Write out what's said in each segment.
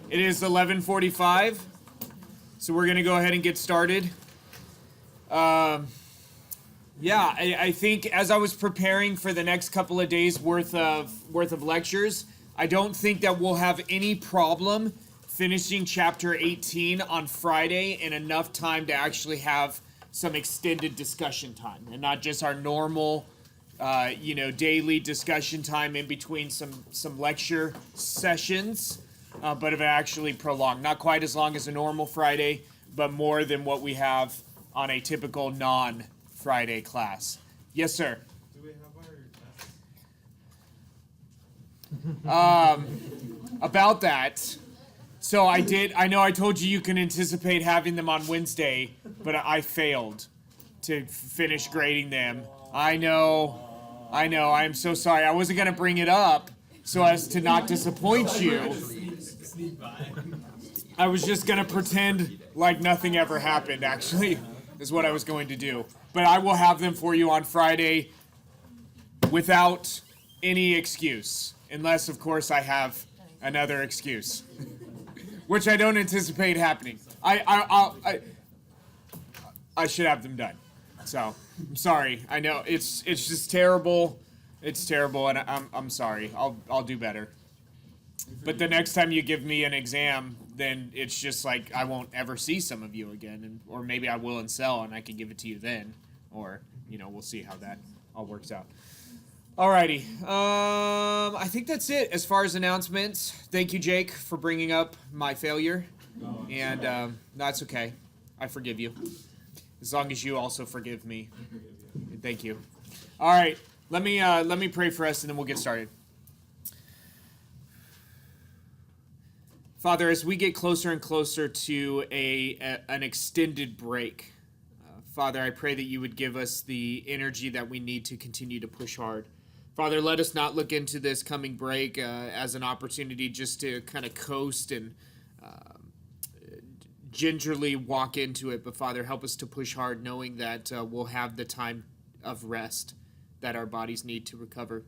It is 11:45, so we're going to go ahead and get started. I think as I was preparing for the next couple of days worth of lectures, I don't think that we'll have any problem finishing chapter 18 on Friday in enough time to actually have some extended discussion time, and not just our normal daily discussion time in between some lecture sessions, but of actually prolonged. Not quite as long as a normal Friday, but more than what we have on a typical non-Friday class. Yes, sir? Do we have our tests? About that, so I know I told you can anticipate having them on Wednesday, but I failed to finish grading them. I know, I'm so sorry. I wasn't going to bring it up so as to not disappoint you. I was just going to pretend like nothing ever happened, actually, is what I was going to do. But I will have them for you on Friday without any excuse, unless, of course, I have another excuse, which I don't anticipate happening. I should have them done. So I'm sorry. I know it's just terrible. It's terrible, and I'm sorry. I'll do better. But the next time you give me an exam, then it's just like I won't ever see some of you again, or maybe I will in cell and I can give it to you then, or we'll see how that all works out. Alrighty. I think that's it as far as announcements. Thank you, Jake, for bringing up my failure, and that's okay. I forgive you. As long as you also forgive me. Thank you. All right, let me pray for us, and then we'll get started. Father, as we get closer and closer to an extended break, Father, I pray that you would give us the energy that we need to continue to push hard. Father, let us not look into this coming break as an opportunity just to kind of coast and gingerly walk into it, but Father, help us to push hard, knowing that we'll have the time of rest that our bodies need to recover.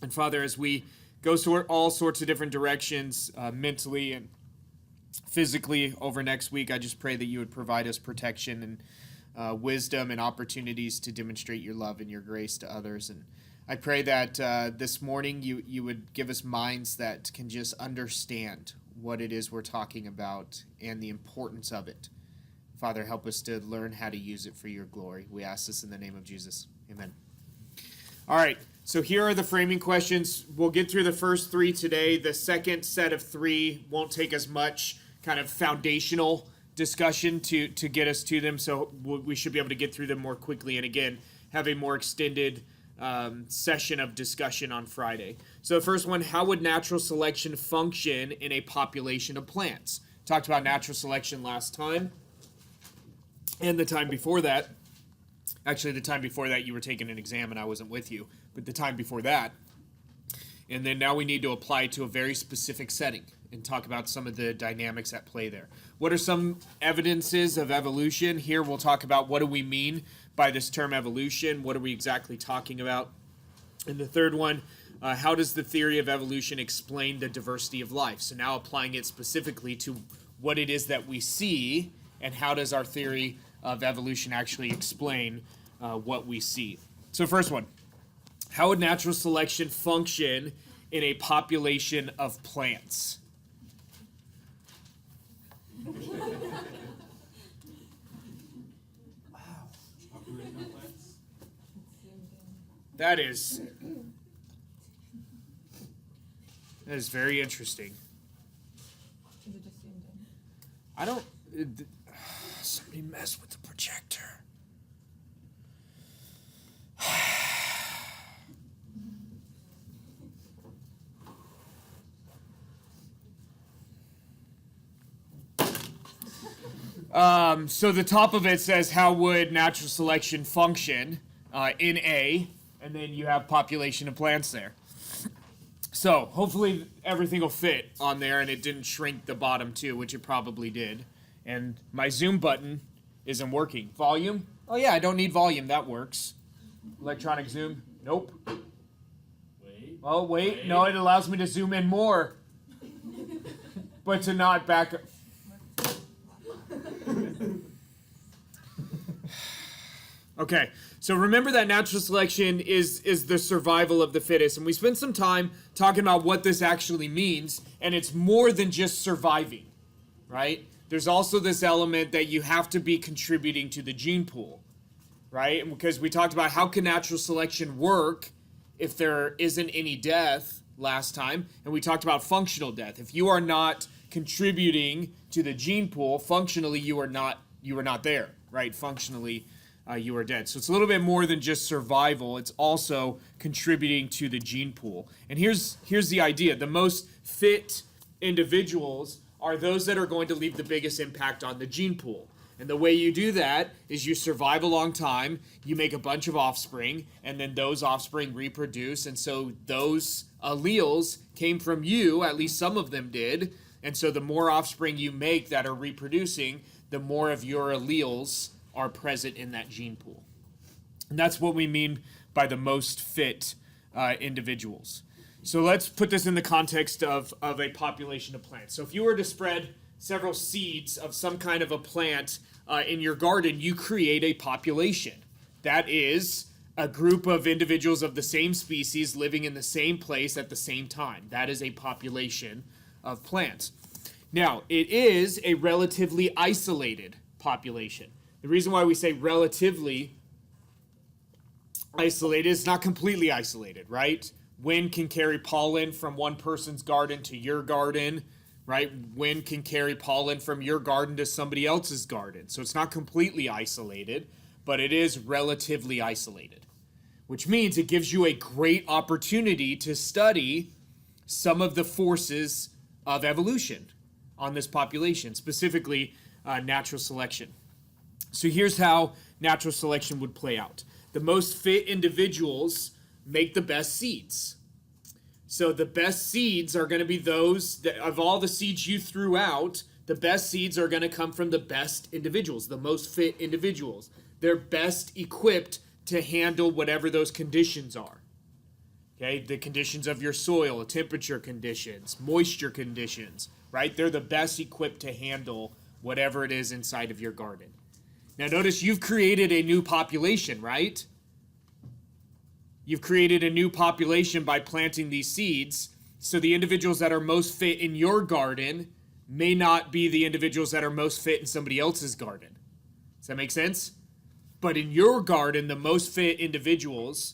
And Father, as we go all sorts of different directions, mentally and physically over next week, I just pray that you would provide us protection and wisdom and opportunities to demonstrate your love and your grace to others. And I pray that this morning you would give us minds that can just understand what it is we're talking about and the importance of it. Father, help us to learn how to use it for your glory. We ask this in the name of Jesus. Amen. All right, so here are the framing questions. We'll get through the first three today. The second set of three won't take as much kind of foundational discussion to get us to them, so we should be able to get through them more quickly and, again, have a more extended session of discussion on Friday. So the first one, how would natural selection function in a population of plants? Talked about natural selection last time, and the time before that. Actually, the time before that you were taking an exam and I wasn't with you, but the time before that. And then now we need to apply it to a very specific setting and talk about some of the dynamics at play there. What are some evidences of evolution? Here we'll talk about what do we mean by this term evolution? What are we exactly talking about? And the third one, how does the theory of evolution explain the diversity of life? So now applying it specifically to what it is that we see, and how does our theory of evolution actually explain what we see? So first one, how would natural selection function in a population of plants? That is very interesting. I don't. Somebody messed with the projector. So the top of it says, how would natural selection function in A, and then you have population of plants there. So hopefully everything will fit on there and it didn't shrink the bottom too, which it probably did. And my zoom button isn't working. Volume? Oh yeah, I don't need volume, that works. Electronic zoom? Nope. Wait. Oh wait, no, it allows me to zoom in more. but to not back up. Okay, so remember that natural selection is the survival of the fittest, and we spent some time talking about what this actually means, and it's more than just surviving, right? There's also this element that you have to be contributing to the gene pool, right? And because we talked about how can natural selection work if there isn't any death last time, and we talked about functional death. If you are not contributing to the gene pool, functionally you are not there, right? Functionally, you are dead. So it's a little bit more than just survival. It's also contributing to the gene pool. And here's the idea. The most fit individuals are those that are going to leave the biggest impact on the gene pool. And the way you do that is you survive a long time, you make a bunch of offspring, and then those offspring reproduce. And so those alleles came from you, at least some of them did. And so the more offspring you make that are reproducing, the more of your alleles are present in that gene pool. And that's what we mean by the most fit individuals. So let's put this in the context of a population of plants. So if you were to spread several seeds of some kind of a plant in your garden, you create a population. That is a group of individuals of the same species living in the same place at the same time. That is a population of plants. Now, it is a relatively isolated population. The reason why we say relatively isolated is not completely isolated, right? Wind can carry pollen from one person's garden to your garden, right? Wind can carry pollen from your garden to somebody else's garden. So it's not completely isolated, but it is relatively isolated, which means it gives you a great opportunity to study some of the forces of evolution on this population, specifically natural selection. So here's how natural selection would play out. The most fit individuals make the best seeds. So the best seeds are going to be those that, of all the seeds you threw out, the best seeds are going to come from the best individuals, the most fit individuals. They're best equipped to handle whatever those conditions are. Okay, the conditions of your soil, temperature conditions, moisture conditions, right? They're the best equipped to handle whatever it is inside of your garden. Now notice you've created a new population, right? You've created a new population by planting these seeds. So the individuals that are most fit in your garden may not be the individuals that are most fit in somebody else's garden. Does that make sense? But in your garden, the most fit individuals,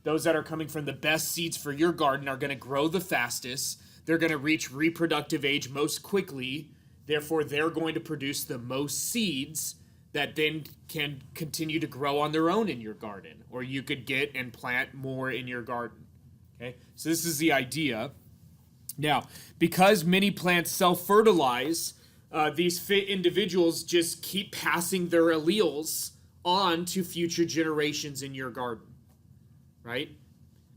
those that are coming from the best seeds for your garden, are going to grow the fastest. They're going to reach reproductive age most quickly. Therefore, they're going to produce the most seeds that then can continue to grow on their own in your garden, or you could get and plant more in your garden. Okay, so this is the idea. Now, because many plants self-fertilize, these fit individuals just keep passing their alleles on to future generations in your garden, right?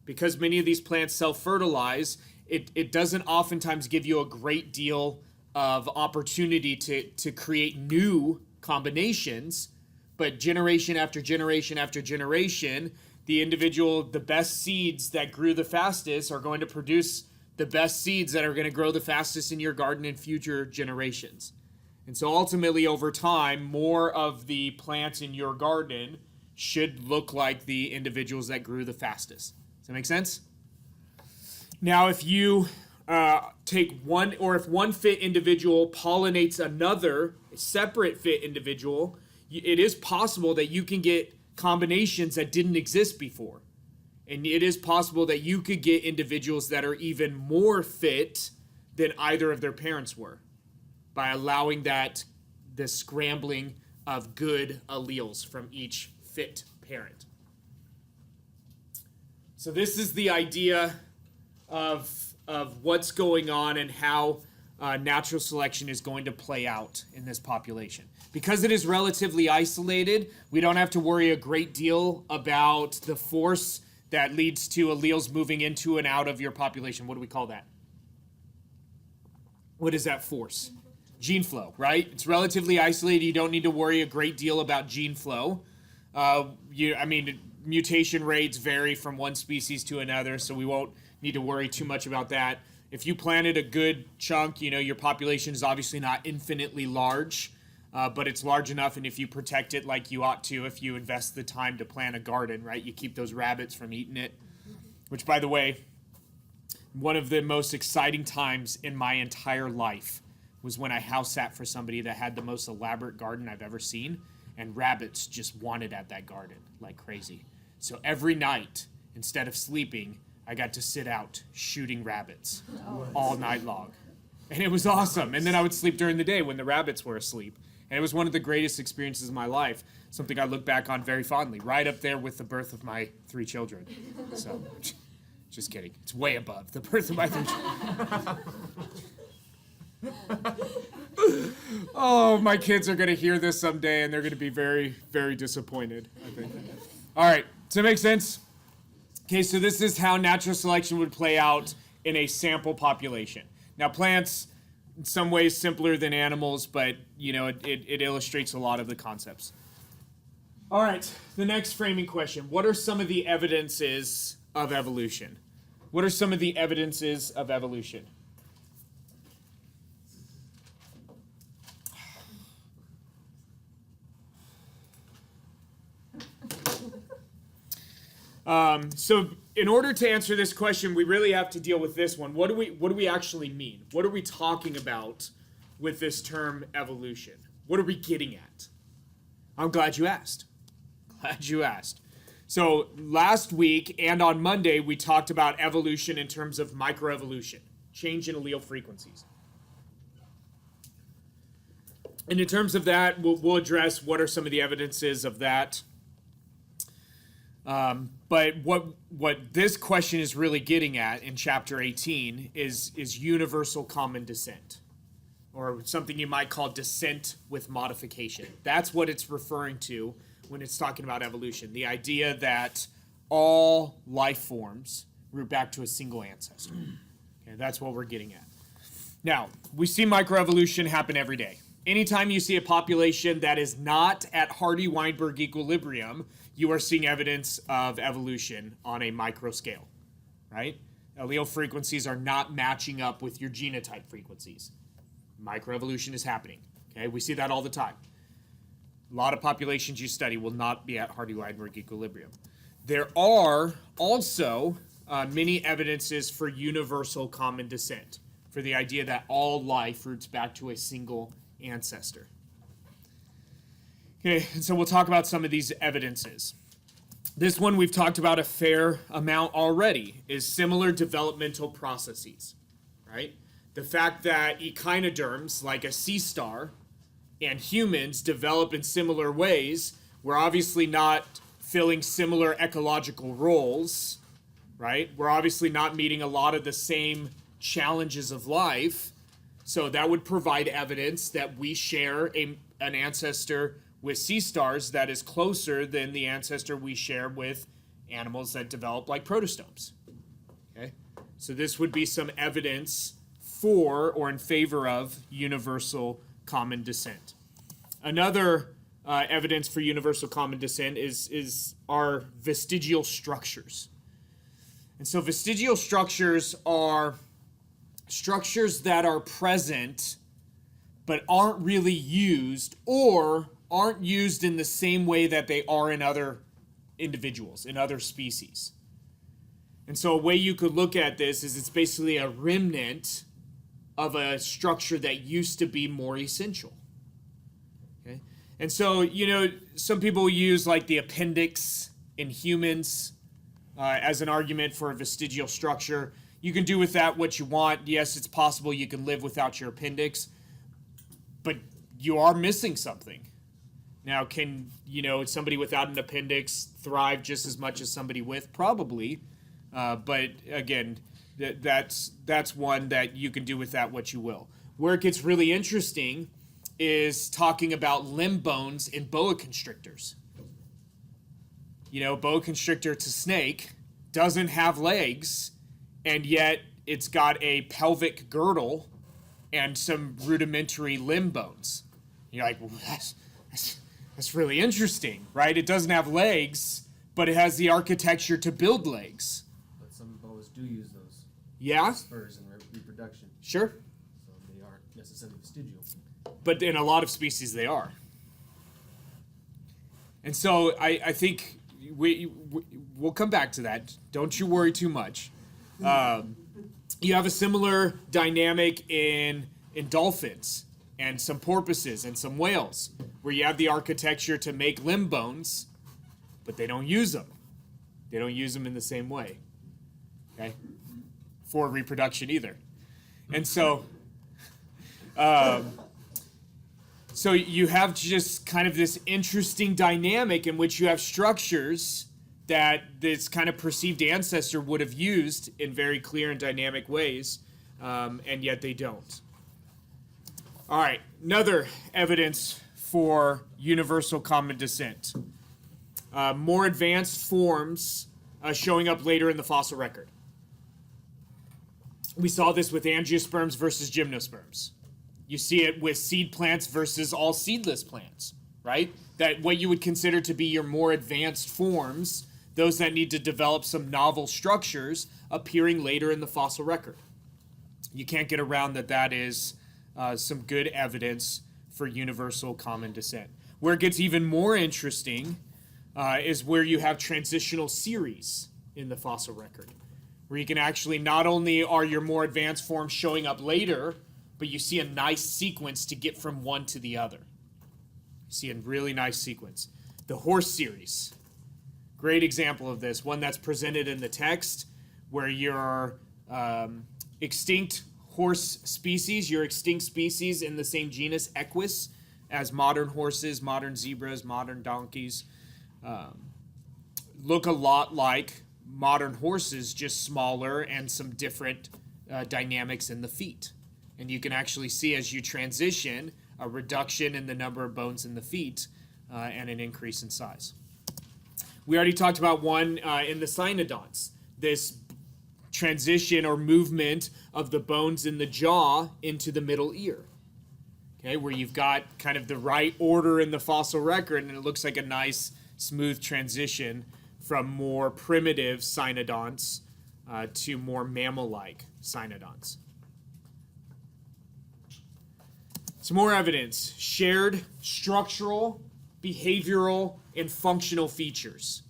Because many of these plants self-fertilize, it doesn't oftentimes give you a great deal of opportunity to create new combinations, but generation after generation after generation, the best seeds that grew the fastest are going to produce the best seeds that are going to grow the fastest in your garden in future generations. And so ultimately, over time, more of the plants in your garden should look like the individuals that grew the fastest. Does that make sense? Now, if you take one, or if one fit individual pollinates another separate fit individual, it is possible that you can get combinations that didn't exist before. And it is possible that you could get individuals that are even more fit than either of their parents were by allowing the scrambling of good alleles from each fit parent. So this is the idea of what's going on and how natural selection is going to play out in this population. Because it is relatively isolated, we don't have to worry a great deal about the force that leads to alleles moving into and out of your population. What do we call that? What is that force? Gene flow, right? It's relatively isolated. You don't need to worry a great deal about gene flow. Mutation rates vary from one species to another, so we won't need to worry too much about that. If you planted a good chunk, your population is obviously not infinitely large, but it's large enough, and if you protect it like you ought to, if you invest the time to plant a garden, right, you keep those rabbits from eating it. Which, by the way, one of the most exciting times in my entire life was when I house sat for somebody that had the most elaborate garden I've ever seen, and rabbits just wanted at that garden like crazy. So every night, instead of sleeping, I got to sit out shooting rabbits all night long. And it was awesome. And then I would sleep during the day when the rabbits were asleep. And it was one of the greatest experiences of my life, something I look back on very fondly, right up there with the birth of my 3 children. So, just kidding. It's way above the birth of my 3 children. Oh, my kids are going to hear this someday, and they're going to be very, very disappointed, I think. All right, does that make sense? Okay, so this is how natural selection would play out in a sample population. Now, plants, in some ways, simpler than animals, but, it illustrates a lot of the concepts. All right, the next framing question. What are some of the evidences of evolution? What are some of the evidences of evolution? So in order to answer this question, we really have to deal with this one. What do we actually mean? What are we talking about with this term evolution? What are we getting at? I'm glad you asked. So last week and on Monday, we talked about evolution in terms of microevolution, change in allele frequencies. And in terms of that, we'll address what are some of the evidences of that. But what this question is really getting at in chapter 18 is universal common descent, or something you might call descent with modification. That's what it's referring to when it's talking about evolution. The idea that all life forms root back to a single ancestor. Okay, that's what we're getting at. Now, we see microevolution happen every day. Anytime you see a population that is not at Hardy-Weinberg equilibrium, you are seeing evidence of evolution on a micro scale, right? Allele frequencies are not matching up with your genotype frequencies. Microevolution is happening, okay? We see that all the time. A lot of populations you study will not be at Hardy-Weinberg equilibrium. There are also many evidences for universal common descent, for the idea that all life roots back to a single ancestor. Okay, and so we'll talk about some of these evidences. This one we've talked about a fair amount already, is similar developmental processes, right? The fact that echinoderms, like a sea star, and humans develop in similar ways, we're obviously not filling similar ecological roles, right? We're obviously not meeting a lot of the same challenges of life, so that would provide evidence that we share an ancestor with sea stars that is closer than the ancestor we share with animals that develop like protostomes. Okay? So this would be some evidence for or in favor of universal common descent. Another evidence for universal common descent is our vestigial structures. And so vestigial structures are structures that are present but aren't really used, or aren't used in the same way that they are in other individuals, in other species. And so a way you could look at this is it's basically a remnant of a structure that used to be more essential. Okay? And so, some people use like the appendix in humans as an argument for a vestigial structure. You can do with that what you want. Yes, it's possible you can live without your appendix, but you are missing something. Now, can, somebody without an appendix thrive just as much as somebody with? Probably. But again, that's one that you can do with that what you will. Where it gets really interesting is talking about limb bones in boa constrictors. Boa constrictor, it's a snake, doesn't have legs, and yet it's got a pelvic girdle and some rudimentary limb bones. You're like, well, that's really interesting, right? It doesn't have legs, but it has the architecture to build legs. But some boas do use those Yeah? spurs and reproduction. Sure. So they aren't necessarily vestigial. But in a lot of species, they are. And so I think we'll come back to that. Don't you worry too much. You have a similar dynamic in dolphins and some porpoises and some whales, where you have the architecture to make limb bones, but they don't use them. They don't use them in the same way, okay, for reproduction either. And so, so you have just kind of this interesting dynamic in which you have structures that this kind of perceived ancestor would have used in very clear and dynamic ways, and yet they don't. All right, another evidence for universal common descent. More advanced forms showing up later in the fossil record. We saw this with angiosperms versus gymnosperms. You see it with seed plants versus all seedless plants, right? That what you would consider to be your more advanced forms, those that need to develop some novel structures, appearing later in the fossil record. You can't get around that is some good evidence for universal common descent. Where it gets even more interesting is where you have transitional series in the fossil record, where you can actually, not only are your more advanced forms showing up later, but you see a nice sequence to get from one to the other. You see a really nice sequence. The horse series, great example of this, one that's presented in the text, where your extinct horse species, your extinct species in the same genus, Equus, as modern horses, modern zebras, modern donkeys, look a lot like modern horses, just smaller and some different dynamics in the feet. And you can actually see, as you transition, a reduction in the number of bones in the feet and an increase in size. We already talked about one in the cynodonts, this transition or movement of the bones in the jaw into the middle ear. Okay, where you've got kind of the right order in the fossil record, and it looks like a nice, smooth transition from more primitive cynodonts to more mammal-like cynodonts. Some more evidence: shared structural, behavioral, and functional features.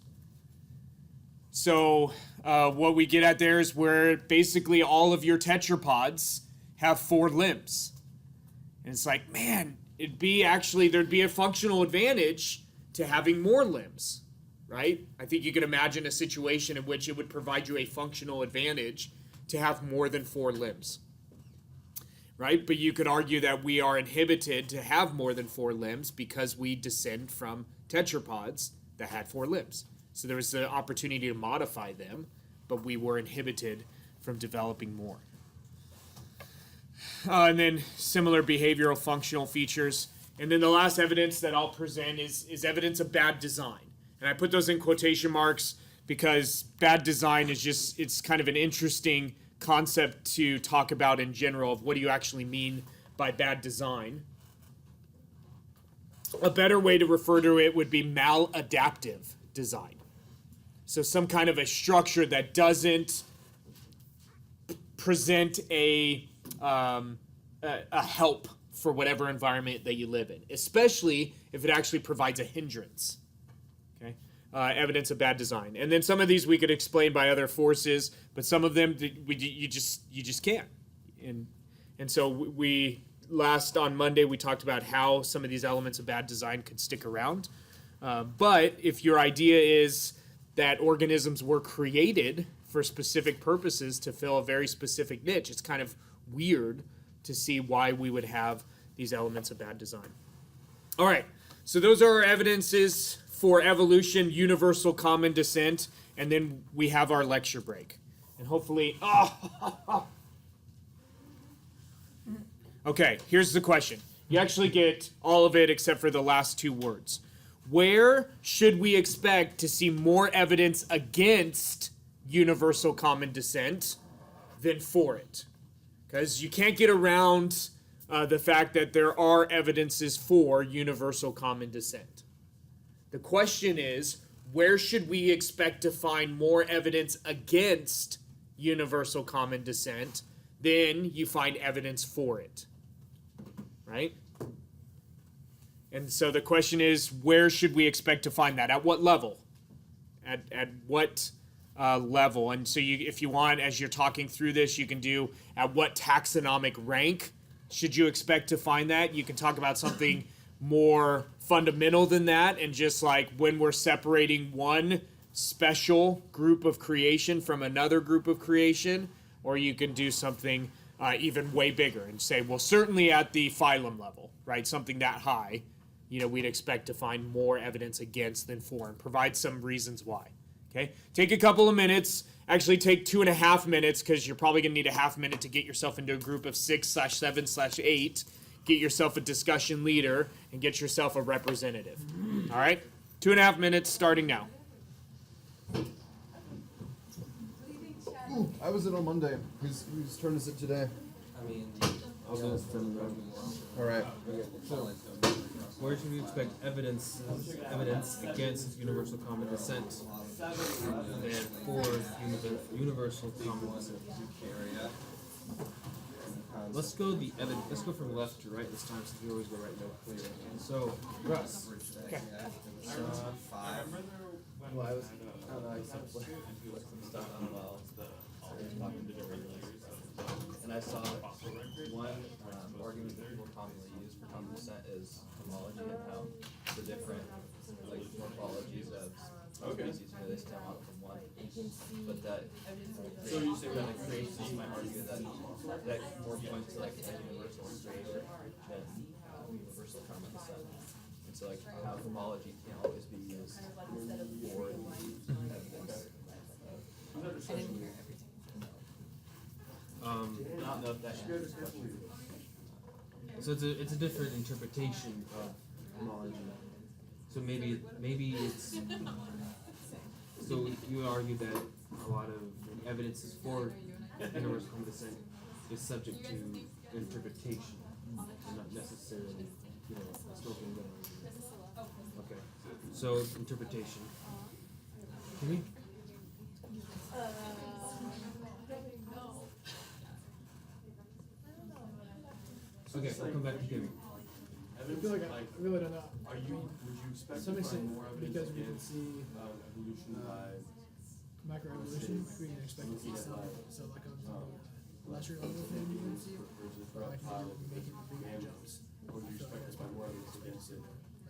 So what we get at there is where basically all of your tetrapods have 4 limbs. And it's like, man, there'd be a functional advantage to having more limbs, right? I think you can imagine a situation in which it would provide you a functional advantage to have more than 4 limbs, right? But you could argue that we are inhibited to have more than 4 limbs because we descend from tetrapods that had 4 limbs. So there was the opportunity to modify them, but we were inhibited from developing more. And then similar behavioral functional features. And then the last evidence that I'll present is evidence of bad design. And I put those in quotation marks because bad design is just, it's kind of an interesting concept to talk about in general of what do you actually mean by bad design. A better way to refer to it would be maladaptive design. So some kind of a structure that doesn't present a help for whatever environment that you live in, especially if it actually provides a hindrance. Okay, evidence of bad design, and then some of these we could explain by other forces, but some of them you just can't. And so we last on Monday we talked about how some of these elements of bad design could stick around. But if your idea is that organisms were created for specific purposes to fill a very specific niche, it's kind of weird to see why we would have these elements of bad design. All right, so those are our evidences for evolution, universal common descent, and then we have our lecture break. And hopefully, okay, here's the question. You actually get all of it except for the last 2 words. Where should we expect to see more evidence against universal common descent than for it? Because you can't get around the fact that there are evidences for universal common descent. The question is, where should we expect to find more evidence against universal common descent then you find evidence for it, right? And so the question is, where should we expect to find that? At what level? At what level? And so if you want, as you're talking through this, you can do at what taxonomic rank should you expect to find that? You can talk about something more fundamental than that, and just like when we're separating one special group of creation from another group of creation, or you can do something even way bigger and say, well, certainly at the phylum level, right? Something that high, we'd expect to find more evidence against than for, and provide some reasons why. Okay, take a couple of minutes. Actually, take 2.5 minutes, because you're probably going to need a half minute to get yourself into a group of 6/7/8. Get yourself a discussion leader and get yourself a representative. All right, 2.5 minutes starting now. Ooh, I was it on Monday. Whose turn is it today? I'll go from All right. So, where should we expect evidence against universal common descent and for universal common descent? Let's go from left to right this time, since we always go right to left. So, Russ. Okay. Well, I don't know, I saw some stuff on talking to different users. And I saw one argument that people commonly use for common descent is homology, and how the different morphologies of species, they stem out from one. But that creation might argue that more points to a universal creator than universal common descent. And so how homology can't always be used for the evidence. I don't know if that answers the question. So it's a different interpretation of homology. So maybe it's, so you would argue that a lot of evidence is for universal common descent is subject to interpretation, and not necessarily, a still being done. Okay. So interpretation. Can we? Okay, we'll come back to Kimmy. I feel like I really don't know. Would you expect Some to extent, find more evidence because we can against see evolution by microevolution, we can expect to see some. So like on the lesser level thing, you can see, versus or like reptile making bigger jumps. or do you expect to find more evidence against it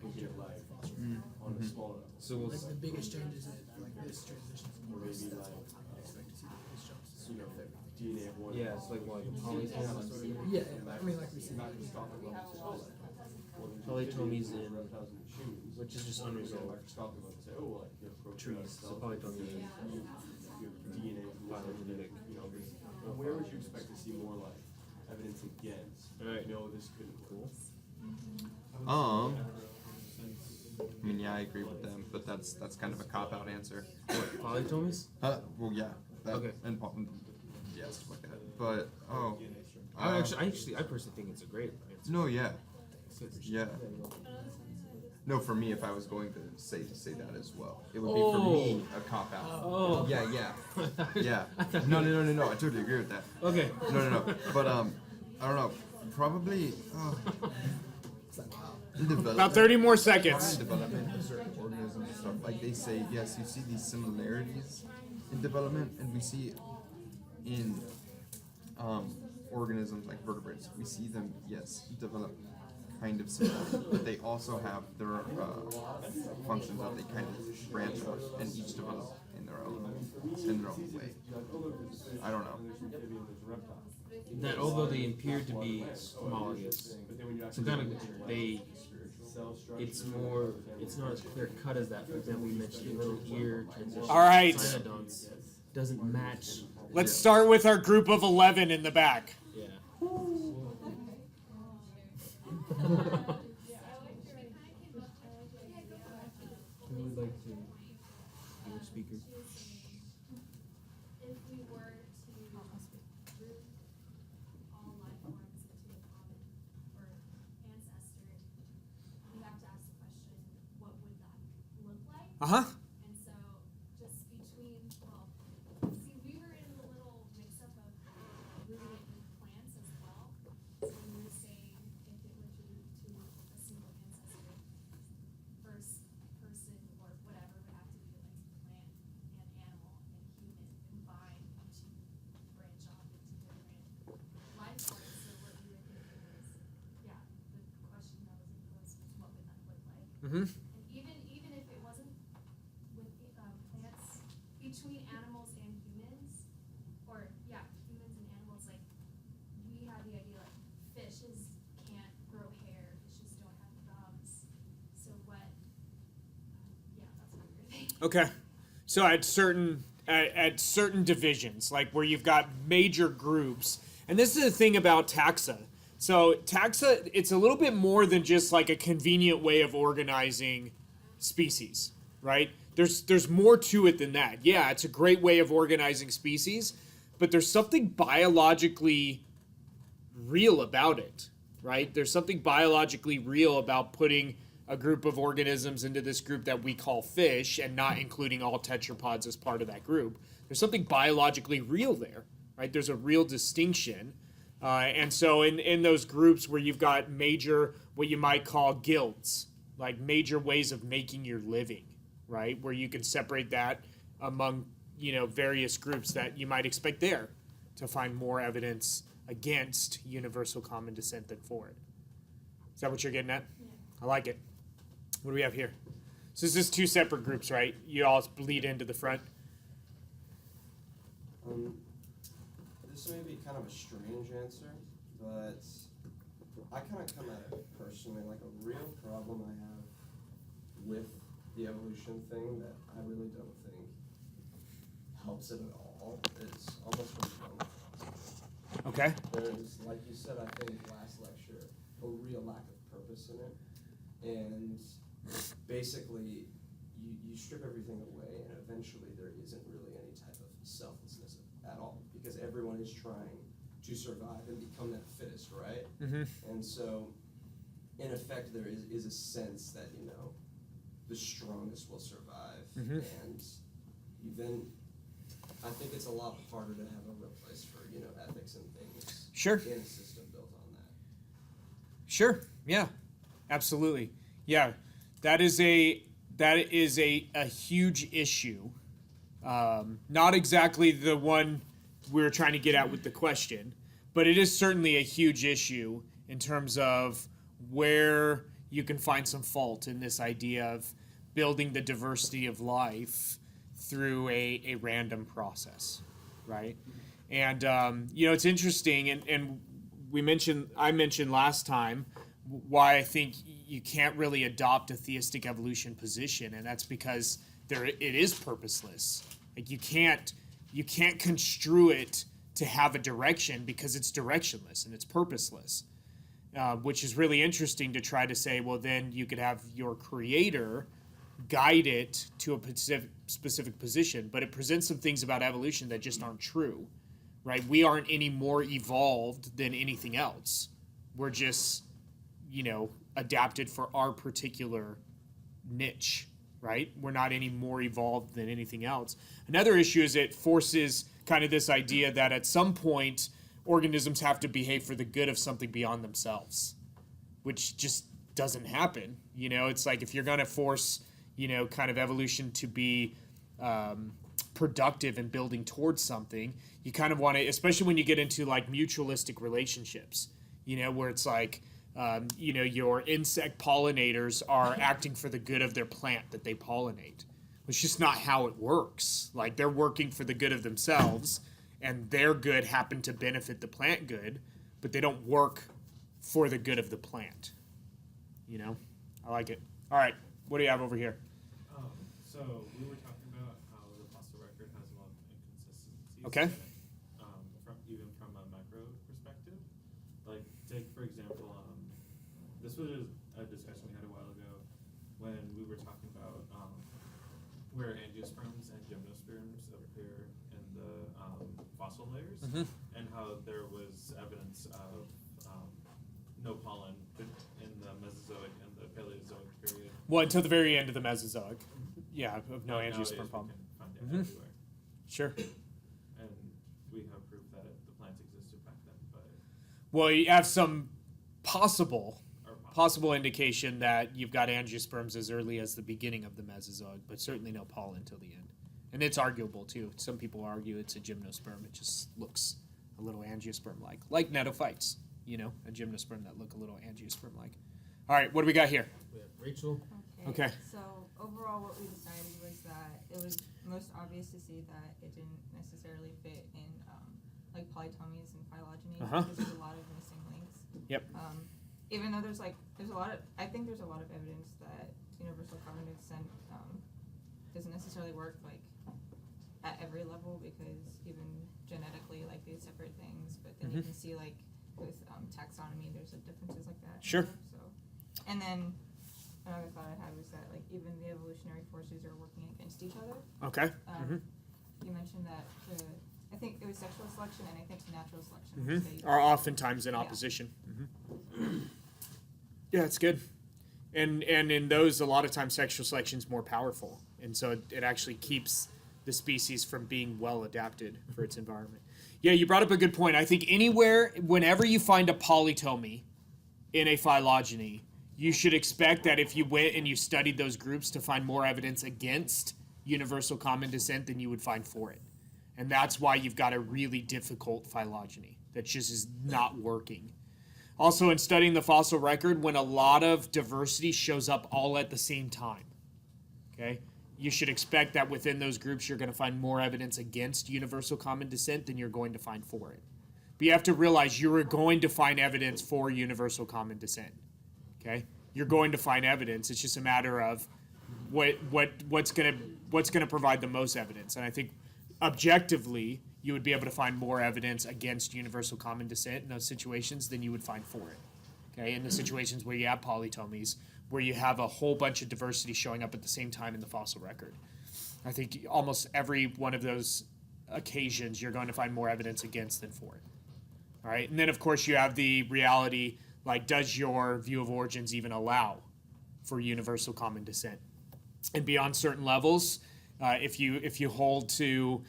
looking at life on a smaller level? So we'll. Like the biggest changes in like this transition. Or maybe That's like, what I expect to see the biggest jumps. DNA of one. Yeah, it's like polytomes. Yeah, I mean like we see. Microscopic level say, oh, Polytomies in, reptiles and shoes. which is just Or maybe unresolved. microscopic level say, oh, Trees. So polytomies in DNA from phylogenetic. where would you expect to see more evidence against? Alright. No, this couldn't. Cool. I mean, yeah, I agree with them, but that's kind of a cop-out answer. Polytomies? Well, yeah. That, Okay. And yeah, stuff like that. But I personally think it's a great answer. no, yeah, yeah. No, for me, if I was going to say that as well, it would be for me a cop-out. Oh. Yeah, yeah. No. I totally agree with that. Okay. No. But I don't know. Probably. In development, About 30 more seconds. development of certain organisms and stuff, like they say, yes, you see these similarities in development, and we see in organisms like vertebrates, we see them, yes, develop kind of similar, but they also have their functions that they kind of branch off, and each develop in their own way. I don't know. That although they appear to be homologous, sometimes it's not as clear cut as that. For example, you mentioned the little ear transition. All right. Cynodonts doesn't match. Let's start with our group of 11 in the back. Yeah. Who would like to be a speaker? If we were to group all life forms into a common or ancestor, we have to ask the question, what would that look like? And so just between, see, we were in the little mix-up of rooting it in Mm-hmm. And even if it wasn't with plants, between animals and humans, or humans and animals, like we have the idea like fishes can't grow hair, fishes don't have thumbs. So what? That's what we were thinking. Okay. So at certain divisions, like where you've got major groups, and this is the thing about taxa. So taxa, it's a little bit more than just like a convenient way of organizing species, right? There's more to it than that. Yeah, it's a great way of organizing species, but there's something biologically real about it, right? There's something biologically real about putting a group of organisms into this group that we call fish and not including all tetrapods as part of that group. There's something biologically real there, right? There's a real distinction. And so in those groups where you've got major, what you might call guilds, like major ways of making your living, right? Where you can separate that among, various groups that you might expect there to find more evidence against universal common descent than for it. Is that what you're getting at? Yeah. I like it. What do we have here? So this is two separate groups, right? You all bleed into the front. This may be kind of a strange answer, but I kind of come at it personally like a real problem I have with the evolution thing that I really don't think helps it at all is almost from phone. Okay. There's, like you said, I think last lecture, a real lack of purpose in it. And basically, you strip everything away, and eventually there isn't really any type of selflessness at all, because everyone is trying to survive and become that fittest, right? Mm-hmm. And so, in effect, there is a sense that, the strongest will survive. Mhm. And you then, I think it's a lot harder to have a real place for, ethics and things. Sure. In a system built on that. Sure. Yeah. Absolutely. Yeah. That is a huge issue. Not exactly the one we're trying to get at with the question, but it is certainly a huge issue in terms of where you can find some fault in this idea of building the diversity of life through a random process, right? And it's interesting, and I mentioned last time why I think you can't really adopt a theistic evolution position, and that's because it is purposeless. Like you can't construe it to have a direction because it's directionless and it's purposeless, which is really interesting to try to say, well, then you could have your creator guide it to a specific position, but it presents some things about evolution that just aren't true, right? We aren't any more evolved than anything else. We're just, adapted for our particular niche, right? We're not any more evolved than anything else. Another issue is it forces kind of this idea that at some point organisms have to behave for the good of something beyond themselves, which just doesn't happen. It's like if you're going to force, kind of evolution to be productive and building towards something, you kind of want to, especially when you get into like mutualistic relationships, where it's like, your insect pollinators are acting for the good of their plant that they pollinate. It's just not how it works. Like they're working for the good of themselves, and their good happen to benefit the plant good, but they don't work for the good of the plant. I like it. All right, what do you have over here? So we were talking about how the fossil record has a lot of inconsistencies. Okay. Even from a macro perspective. Like, take for example, this was a discussion we had a while ago when we were talking about where angiosperms and gymnosperms appear in the fossil layers, and how there was evidence of no pollen in the Mesozoic and the Paleozoic period. Well, until the very end of the Mesozoic. Yeah, of no Nowadays angiosperm we problem. can find it everywhere. Sure. And we have proof that the plants existed back then, but Well, you have some possible indication that you've got angiosperms as early as the beginning of the Mesozoic, but certainly no pollen until the end. And it's arguable too. Some people argue it's a gymnosperm. It just looks a little angiosperm-like netophytes. A gymnosperm that look a little angiosperm-like. All right, what do we got here? We have Rachel. Okay. So overall, what we decided was that it was most obvious to see that it didn't necessarily fit in like polytomies and phylogeny because there's a lot of missing links. Yep. Even though there's a lot of evidence that universal cognitive descent doesn't necessarily work like at every level because even genetically like these separate things, but then you can see like with taxonomy there's differences like that. Sure. So, and then another thought I had was that like even the evolutionary forces are working against each other. Okay. You mentioned that I think it was sexual selection and I think natural selection which they Are oftentimes in opposition. Yeah, it's good. And in those, a lot of times sexual selection is more powerful. And so it actually keeps the species from being well adapted for its environment. Yeah, you brought up a good point. I think whenever you find a polytomy in a phylogeny, you should expect that if you went and you studied those groups to find more evidence against universal common descent than you would find for it. And that's why you've got a really difficult phylogeny that just is not working. Also, in studying the fossil record, when a lot of diversity shows up all at the same time, okay, you should expect that within those groups you're going to find more evidence against universal common descent than you're going to find for it. But you have to realize you're going to find evidence for universal common descent. Okay, you're going to find evidence. It's just a matter of what's going to provide the most evidence. And I think objectively, you would be able to find more evidence against universal common descent in those situations than you would find for it. Okay, in the situations where you have polytomies, where you have a whole bunch of diversity showing up at the same time in the fossil record. I think almost every one of those occasions you're going to find more evidence against than for it. All right, and then of course you have the reality, like does your view of origins even allow for universal common descent? And beyond certain levels, if you hold to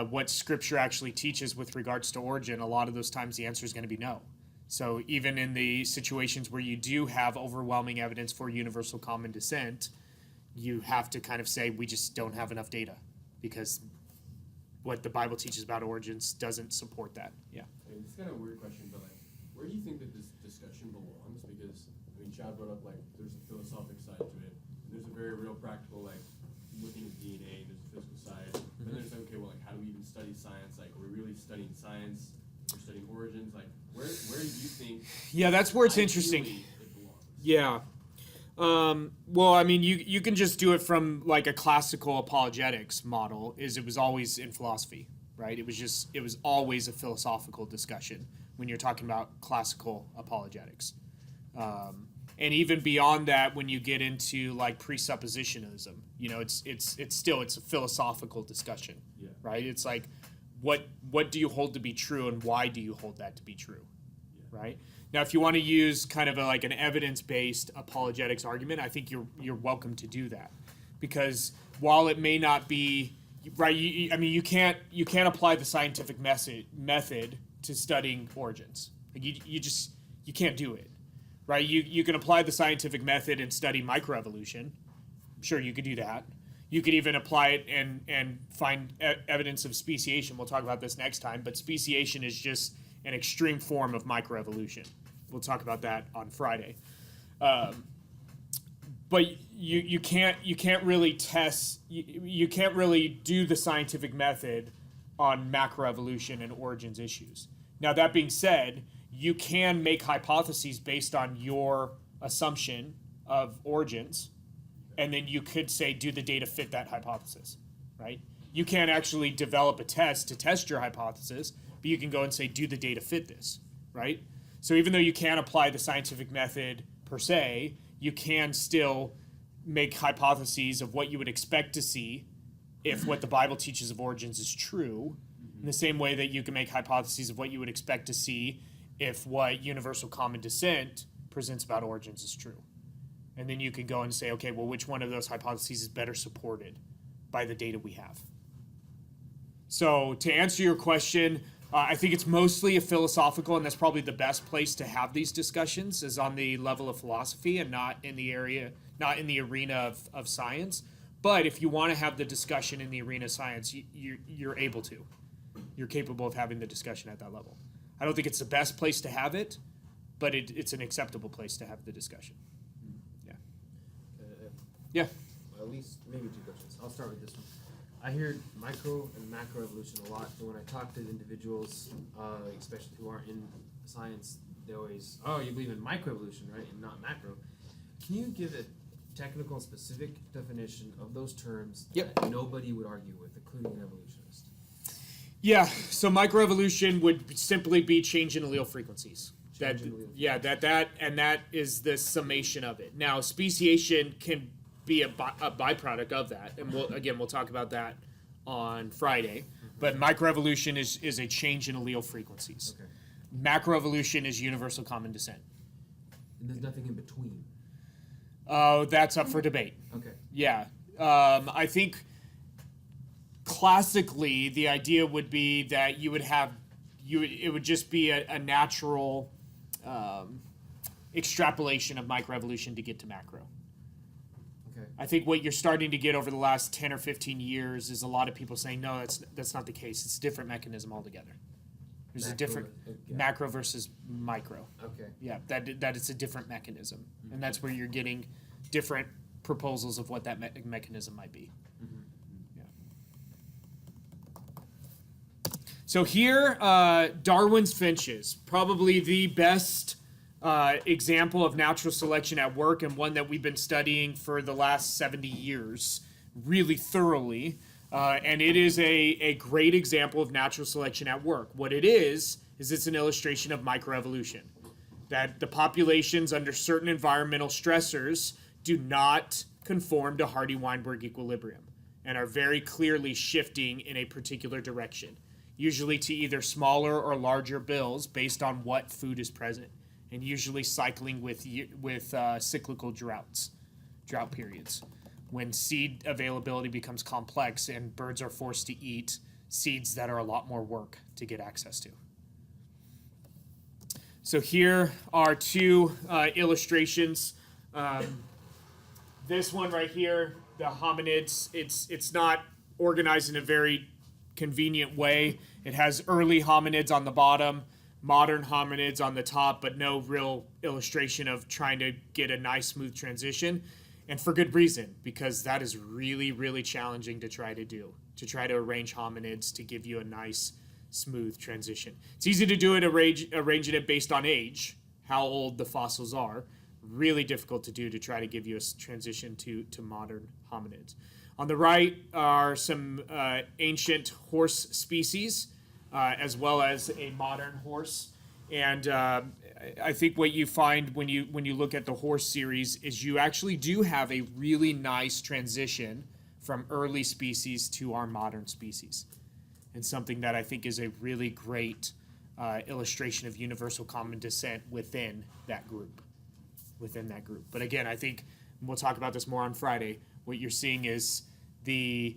what Scripture actually teaches with regards to origin, a lot of those times the answer is going to be no. So even in the situations where you do have overwhelming evidence for universal common descent, you have to kind of say we just don't have enough data because what the Bible teaches about origins doesn't support that. Yeah. I mean, it's kind of a weird question, but like, where do you think that this discussion belongs? Because I mean, Chad brought up like there's a philosophic side to it. There's a very real practical like looking at DNA. There's a physical side. Then there's okay, well, like how do we even study science? Like, are we really studying science? We're studying origins. Like, where do you think? Yeah, that's where it's interesting. It belongs? Yeah. Well, I mean, you can just do it from like a classical apologetics model. It was always in philosophy, right? It was always a philosophical discussion when you're talking about classical apologetics. And even beyond that, when you get into like presuppositionism, you know, it's a philosophical discussion, right? It's like, what do you hold to be true, and why do you hold that to be true, right? Now, if you want to use kind of like an evidence-based apologetics argument, I think you're welcome to do that, because while it may not be right, you can't apply the scientific method to studying origins. Like you can't do it. Right, you can apply the scientific method and study microevolution. Sure, you could do that. You could even apply it and find evidence of speciation. We'll talk about this next time, but speciation is just an extreme form of microevolution. We'll talk about that on Friday. But you can't really test. You can't really do the scientific method on macroevolution and origins issues. Now, that being said, you can make hypotheses based on your assumption of origins, and then you could say, do the data fit that hypothesis, right? You can't actually develop a test to test your hypothesis, but you can go and say, do the data fit this, right? So even though you can't apply the scientific method per se, you can still make hypotheses of what you would expect to see if what the Bible teaches of origins is true, in the same way that you can make hypotheses of what you would expect to see if what universal common descent presents about origins is true. And then you can go and say, okay, well, which one of those hypotheses is better supported by the data we have? So to answer your question, I think it's mostly a philosophical, and that's probably the best place to have these discussions is on the level of philosophy and not in the arena of science. But if you want to have the discussion in the arena of science, you're able to. You're capable of having the discussion at that level. I don't think it's the best place to have it, but it's an acceptable place to have the discussion. Yeah. Well, at least maybe 2 questions. I'll start with this one. I hear micro and macro evolution a lot, but when I talk to individuals, especially who aren't in science, they always, oh, you believe in microevolution, right, and not macro. Can you give a technical and specific definition of those terms that nobody would argue with, including an evolutionist? Yeah, so microevolution would simply be change in allele frequencies. Change in allele That is the summation of it. Now, speciation can be a byproduct of that, and we'll talk about that on Friday. But microevolution is a change in allele frequencies. Okay. Macroevolution is universal common descent. And there's nothing in between. Oh, that's up for debate. Okay. Yeah, I think classically the idea would be that it would just be a natural extrapolation of microevolution to get to macro. Okay. I think what you're starting to get over the last 10 or 15 years is a lot of people saying, no, that's not the case. It's a different mechanism altogether. There's a different macro versus micro. Okay. Yeah, that it's a different mechanism. And that's where you're getting different proposals of what that mechanism might be. Yeah. So here, Darwin's finches, probably the best example of natural selection at work, and one that we've been studying for the last 70 years really thoroughly. And it is a great example of natural selection at work. What it is it's an illustration of microevolution. That the populations under certain environmental stressors do not conform to Hardy-Weinberg equilibrium and are very clearly shifting in a particular direction, usually to either smaller or larger bills based on what food is present, and usually cycling with cyclical drought periods, when seed availability becomes complex and birds are forced to eat seeds that are a lot more work to get access to. So here are 2 illustrations. This one right here, the hominids, it's not organized in a very convenient way. It has early hominids on the bottom, modern hominids on the top, but no real illustration of trying to get a nice smooth transition. And for good reason, because that is really, really challenging to try to do, to try to arrange hominids to give you a nice, smooth transition. It's easy to do it, arranging it based on age, how old the fossils are. Really difficult to do to try to give you a transition to modern hominids. On the right are some ancient horse species, as well as a modern horse. And I think what you find when you look at the horse series is you actually do have a really nice transition from early species to our modern species. And something that I think is a really great illustration of universal common descent within that group. But again, I think we'll talk about this more on Friday. What you're seeing is the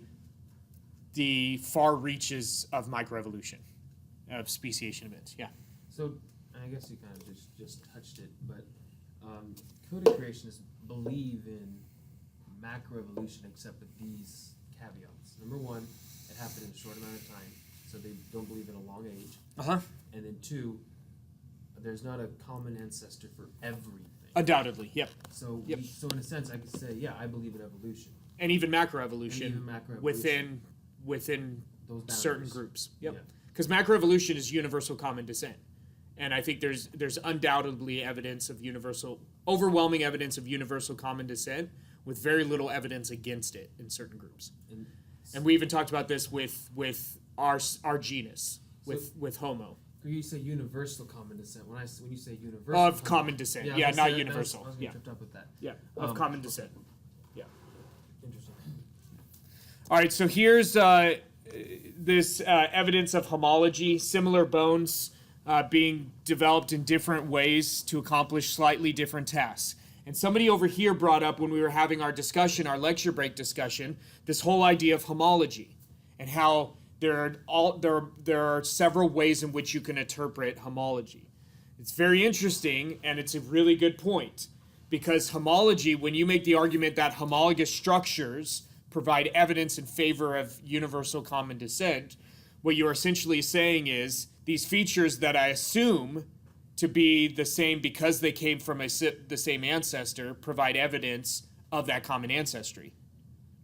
far reaches of microevolution, of speciation events. Yeah. So, I guess you kind of just touched it, but coded creationists believe in macroevolution except with these caveats. Number 1, it happened in a short amount of time, so they don't believe in a long age. And then 2, there's not a common ancestor for everything. Undoubtedly, yep. So, so in a sense, I could say, yeah, I believe in evolution. And even macroevolution, And even macroevolution. within Those certain boundaries. groups. Yep. Yeah. Because macroevolution is universal common descent. And I think there's undoubtedly overwhelming evidence of universal common descent with very little evidence against it in certain groups. And we even talked about this with our genus, with Homo. You say universal common descent. When you say universal Of common descent. I Yeah, was not gonna say that- universal. I was Yeah. tripped up with that. Yeah, of common descent. Yeah. Interesting. All right, so here's this evidence of homology, similar bones being developed in different ways to accomplish slightly different tasks. And somebody over here brought up when we were having our discussion, our lecture break discussion, this whole idea of homology and how there are several ways in which you can interpret homology. It's very interesting, and it's a really good point, because homology, when you make the argument that homologous structures provide evidence in favor of universal common descent, what you're essentially saying is these features that I assume to be the same because they came from the same ancestor provide evidence of that common ancestry.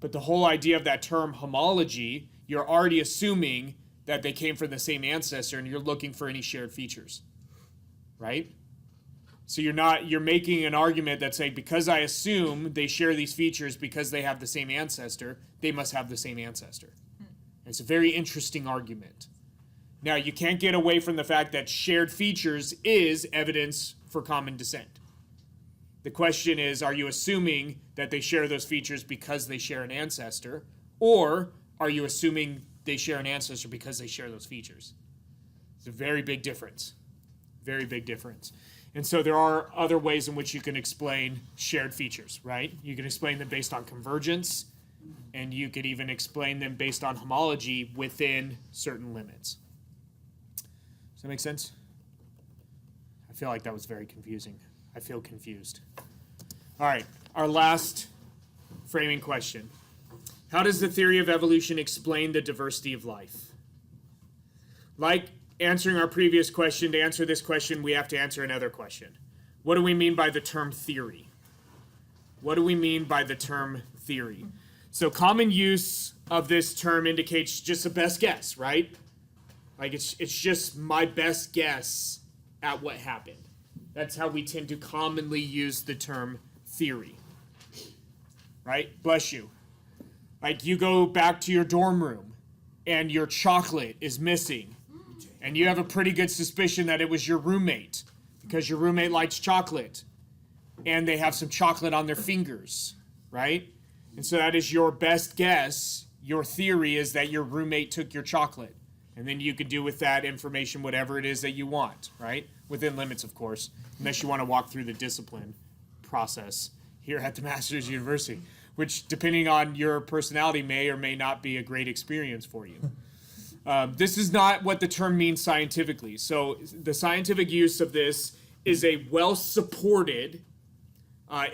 But the whole idea of that term homology, you're already assuming that they came from the same ancestor and you're looking for any shared features, right? So you're making an argument that say, because I assume they share these features because they have the same ancestor, they must have the same ancestor. It's a very interesting argument. Now, you can't get away from the fact that shared features is evidence for common descent. The question is, are you assuming that they share those features because they share an ancestor, or are you assuming they share an ancestor because they share those features? It's a very big difference. Very big difference. And so there are other ways in which you can explain shared features, right? You can explain them based on convergence, and you could even explain them based on homology within certain limits. Does that make sense? I feel like that was very confusing. I feel confused. All right, our last framing question. How does the theory of evolution explain the diversity of life? Like answering our previous question, to answer this question, we have to answer another question. What do we mean by the term theory? What do we mean by the term theory? So common use of this term indicates just a best guess, right? Like it's just my best guess at what happened. That's how we tend to commonly use the term theory, right? Bless you. Like you go back to your dorm room and your chocolate is missing and you have a pretty good suspicion that it was your roommate because your roommate likes chocolate and they have some chocolate on their fingers, right? And so that is your best guess. Your theory is that your roommate took your chocolate. And then you could do with that information whatever it is that you want, right? Within limits, of course, unless you want to walk through the discipline process here at the Master's University, which, depending on your personality, may or may not be a great experience for you. This is not what the term means scientifically. So the scientific use of this is a well-supported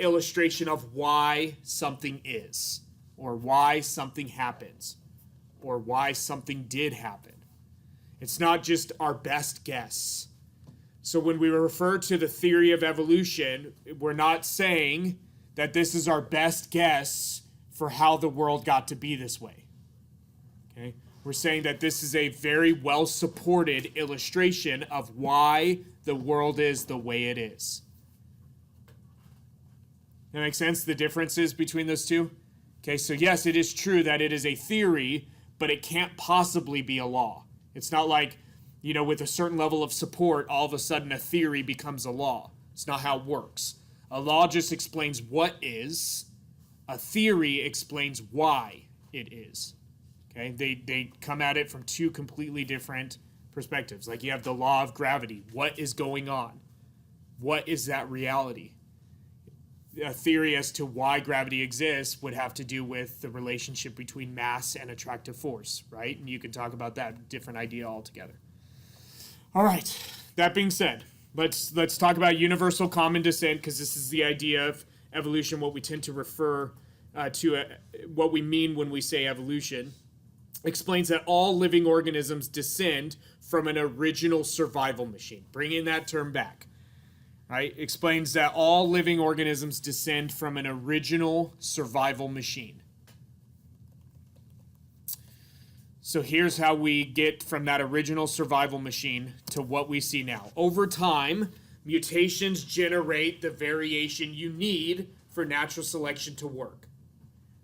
illustration of why something is, or why something happens, or why something did happen. It's not just our best guess. So when we refer to the theory of evolution, we're not saying that this is our best guess for how the world got to be this way. Okay? We're saying that this is a very well-supported illustration of why the world is the way it is. That makes sense? The differences between those two? Okay, so yes, it is true that it is a theory, but it can't possibly be a law. It's not like, with a certain level of support, all of a sudden a theory becomes a law. It's not how it works. A law just explains what is. A theory explains why it is. Okay, they come at it from two completely different perspectives. Like you have the law of gravity. What is going on? What is that reality? A theory as to why gravity exists would have to do with the relationship between mass and attractive force, right? And you can talk about that different idea altogether. All right, that being said, let's talk about universal common descent, because this is the idea of evolution, what we tend to refer to, what we mean when we say evolution. Explains that all living organisms descend from an original survival machine. Bringing that term back. Right? Explains that all living organisms descend from an original survival machine. So here's how we get from that original survival machine to what we see now. Over time, mutations generate the variation you need for natural selection to work.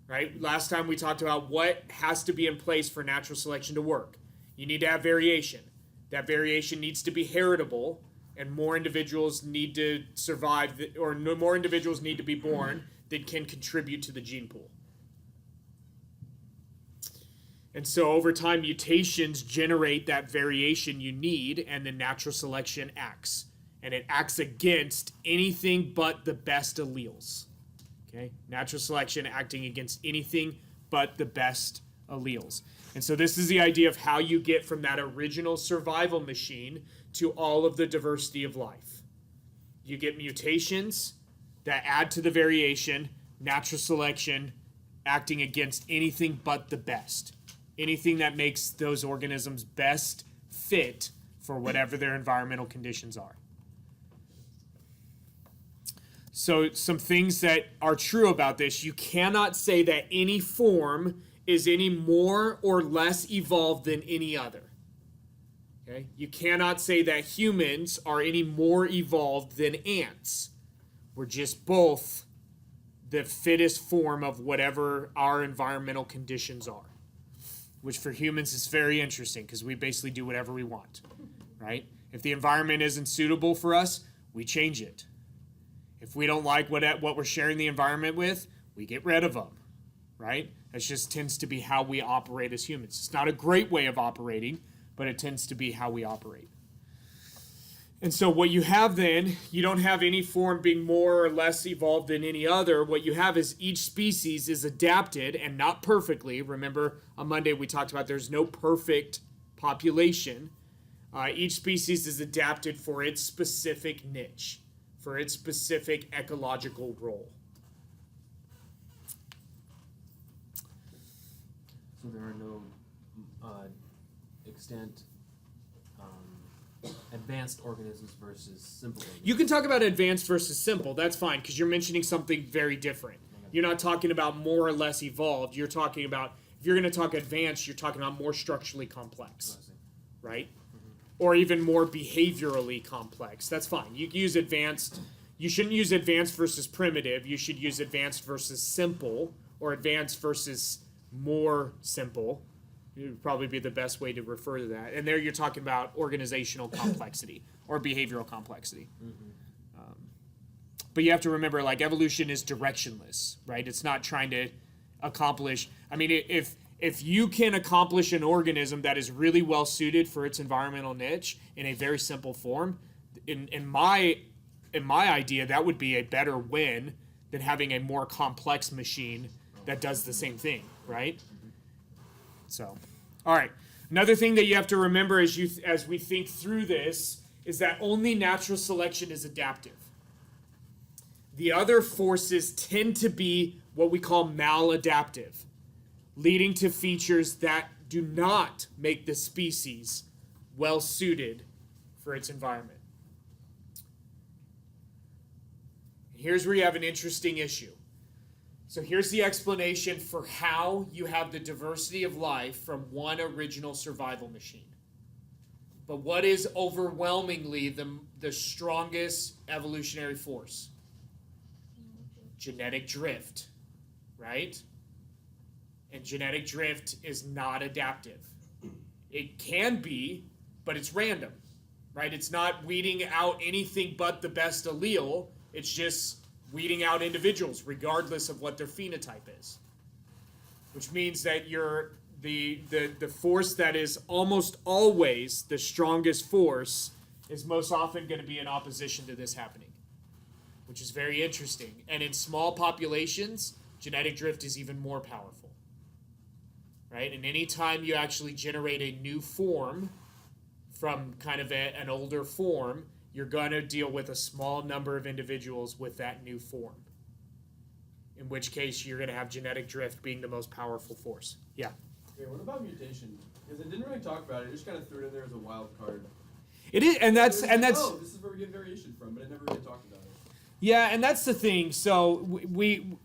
Right? Last time we talked about what has to be in place for natural selection to work. You need to have variation. That variation needs to be heritable, and more individuals need to survive, or more individuals need to be born that can contribute to the gene pool. And so over time, mutations generate that variation you need, and then natural selection acts. And it acts against anything but the best alleles. Okay? Natural selection acting against anything but the best alleles. And so this is the idea of how you get from that original survival machine to all of the diversity of life. You get mutations that add to the variation, natural selection acting against anything but the best. Anything that makes those organisms best fit for whatever their environmental conditions are. So some things that are true about this, you cannot say that any form is any more or less evolved than any other. Okay? You cannot say that humans are any more evolved than ants. We're just both the fittest form of whatever our environmental conditions are. Which for humans is very interesting because we basically do whatever we want, right? If the environment isn't suitable for us, we change it. If we don't like what we're sharing the environment with, we get rid of them, right? That just tends to be how we operate as humans. It's not a great way of operating, but it tends to be how we operate. And so what you have then, you don't have any form being more or less evolved than any other. What you have is each species is adapted, and not perfectly. Remember, on Monday we talked about there's no perfect population. Each species is adapted for its specific niche, for its specific ecological role. So there are no extant advanced organisms versus simple organisms. You can talk about advanced versus simple. That's fine because you're mentioning something very different. You're not talking about more or less evolved. You're talking about, if you're going to talk advanced, you're talking about more structurally complex, right? Or even more behaviorally complex. That's fine. You can use advanced. You shouldn't use advanced versus primitive. You should use advanced versus simple, or advanced versus more simple. It would probably be the best way to refer to that. And there you're talking about organizational complexity or behavioral complexity. But you have to remember, like, evolution is directionless, right? It's not trying to accomplish. I mean, if you can accomplish an organism that is really well suited for its environmental niche in a very simple form, in my idea, that would be a better win than having a more complex machine that does the same thing, right? So, all right. Another thing that you have to remember as we think through this is that only natural selection is adaptive. The other forces tend to be what we call maladaptive, leading to features that do not make the species well suited for its environment. Here's where you have an interesting issue. So here's the explanation for how you have the diversity of life from one original survival machine. But what is overwhelmingly the strongest evolutionary force? Genetic drift, right? And genetic drift is not adaptive. It can be, but it's random, right? It's not weeding out anything but the best allele. It's just weeding out individuals regardless of what their phenotype is. Which means that the force that is almost always the strongest force is most often going to be in opposition to this happening, which is very interesting. And in small populations, genetic drift is even more powerful, right? And anytime you actually generate a new form from kind of an older form, you're going to deal with a small number of individuals with that new form. In which case, you're going to have genetic drift being the most powerful force. Yeah? Okay, what about mutation? Because it didn't really talk about it. It just kind of threw it in there as a wild card. It is, and that's... Oh, this is where we get variation from, but it never really talked about it. Yeah, and that's the thing. So we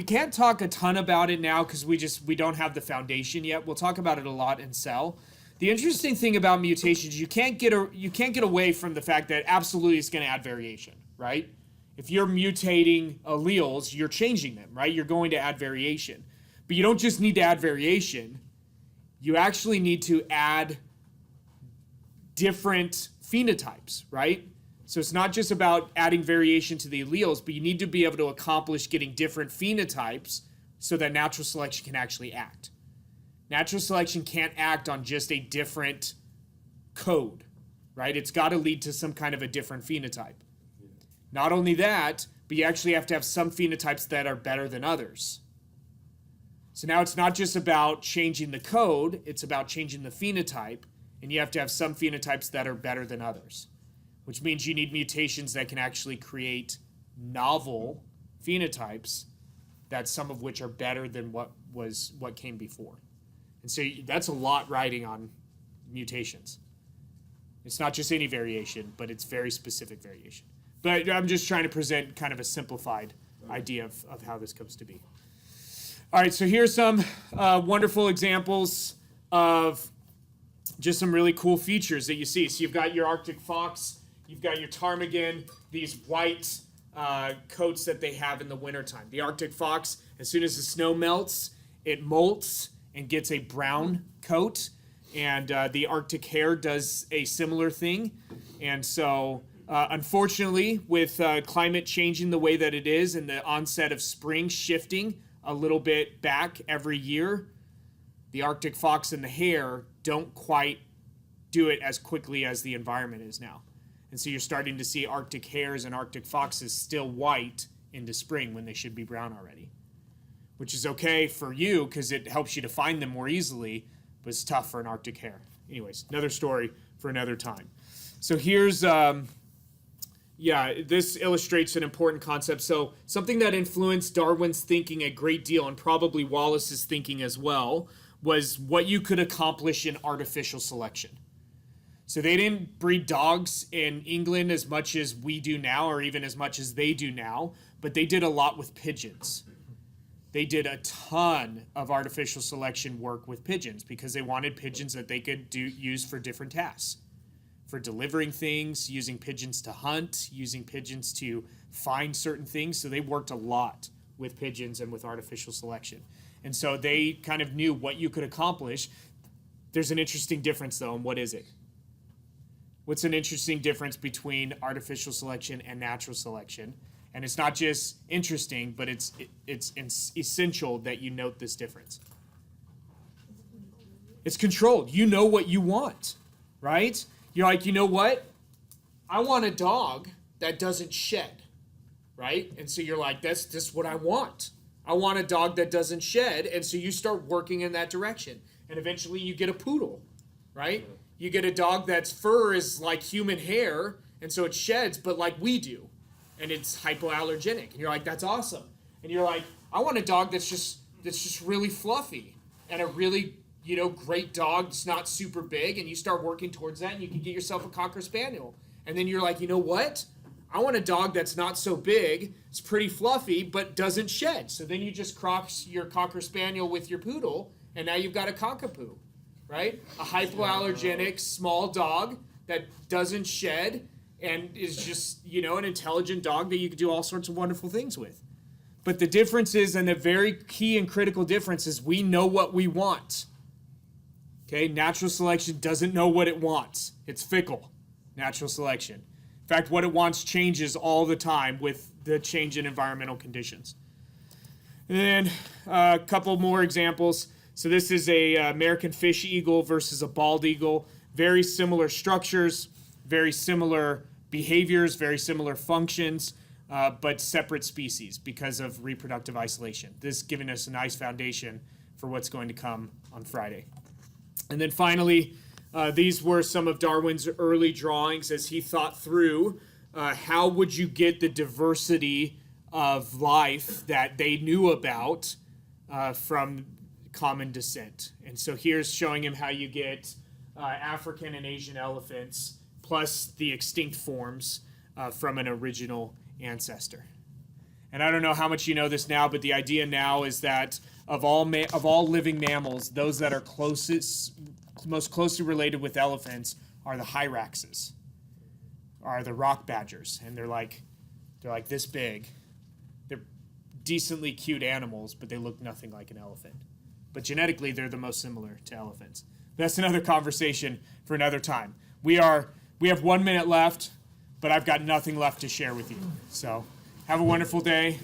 can't talk a ton about it now because we don't have the foundation yet. We'll talk about it a lot in Cell. The interesting thing about mutations, you can't get away from the fact that absolutely it's going to add variation, right? If you're mutating alleles, you're changing them, right? You're going to add variation. But you don't just need to add variation. You actually need to add different phenotypes, right? So it's not just about adding variation to the alleles, but you need to be able to accomplish getting different phenotypes so that natural selection can actually act. Natural selection can't act on just a different code, right? It's got to lead to some kind of a different phenotype. Not only that, but you actually have to have some phenotypes that are better than others. So now it's not just about changing the code, it's about changing the phenotype, and you have to have some phenotypes that are better than others, which means you need mutations that can actually create novel phenotypes, that some of which are better than what came before. And so that's a lot riding on mutations. It's not just any variation, but it's very specific variation. But I'm just trying to present kind of a simplified idea of how this comes to be. All right, so here's some wonderful examples of just some really cool features that you see. So you've got your Arctic fox, you've got your ptarmigan, these white coats that they have in the wintertime. The Arctic fox, as soon as the snow melts, it molts and gets a brown coat. And the Arctic hare does a similar thing. And so, unfortunately, with climate changing the way that it is and the onset of spring shifting a little bit back every year, the Arctic fox and the hare don't quite do it as quickly as the environment is now. And so you're starting to see Arctic hares and Arctic foxes still white into spring when they should be brown already. Which is okay for you because it helps you to find them more easily, but it's tough for an Arctic hare. Anyways, another story for another time. So here's, this illustrates an important concept. So something that influenced Darwin's thinking a great deal, and probably Wallace's thinking as well, was what you could accomplish in artificial selection. So they didn't breed dogs in England as much as we do now, or even as much as they do now, but they did a lot with pigeons. They did a ton of artificial selection work with pigeons because they wanted pigeons that they could use for different tasks. For delivering things, using pigeons to hunt, using pigeons to find certain things. So they worked a lot with pigeons and with artificial selection. And so they kind of knew what you could accomplish. There's an interesting difference, though, and what is it? What's an interesting difference between artificial selection and natural selection? And it's not just interesting, but it's essential that you note this difference. It's controlled. You know what you want, right? You're like, you know what? I want a dog that doesn't shed, right? And so you're like, that's what I want. I want a dog that doesn't shed. And so you start working in that direction. And eventually you get a poodle, right? You get a dog that's fur is like human hair, and so it sheds, but like we do. And it's hypoallergenic. And you're like, that's awesome. And you're like, I want a dog that's just really fluffy and a really, great dog that's not super big. And you start working towards that, and you can get yourself a Cocker Spaniel. And then you're like, you know what? I want a dog that's not so big, it's pretty fluffy, but doesn't shed. So then you just cross your Cocker Spaniel with your poodle, and now you've got a cockapoo, right? A hypoallergenic small dog that doesn't shed and is just, an intelligent dog that you can do all sorts of wonderful things with. But the difference is, and the very key and critical difference is, we know what we want. Okay, natural selection doesn't know what it wants. It's fickle, natural selection. In fact, what it wants changes all the time with the change in environmental conditions. And then a couple more examples. So this is a American fish eagle versus a bald eagle. Very similar structures, very similar behaviors, very similar functions, but separate species because of reproductive isolation. This is giving us a nice foundation for what's going to come on Friday. And then finally, these were some of Darwin's early drawings as he thought through how would you get the diversity of life that they knew about from common descent. And so here's showing him how you get African and Asian elephants plus the extinct forms from an original ancestor. And I don't know how much you know this now, but the idea now is that of all living mammals, those that are most closely related with elephants are the hyraxes, are the rock badgers, and they're like this big. They're decently cute animals, but they look nothing like an elephant. But genetically, they're the most similar to elephants. That's another conversation for another time. We have 1 minute left, but I've got nothing left to share with you. So have a wonderful day.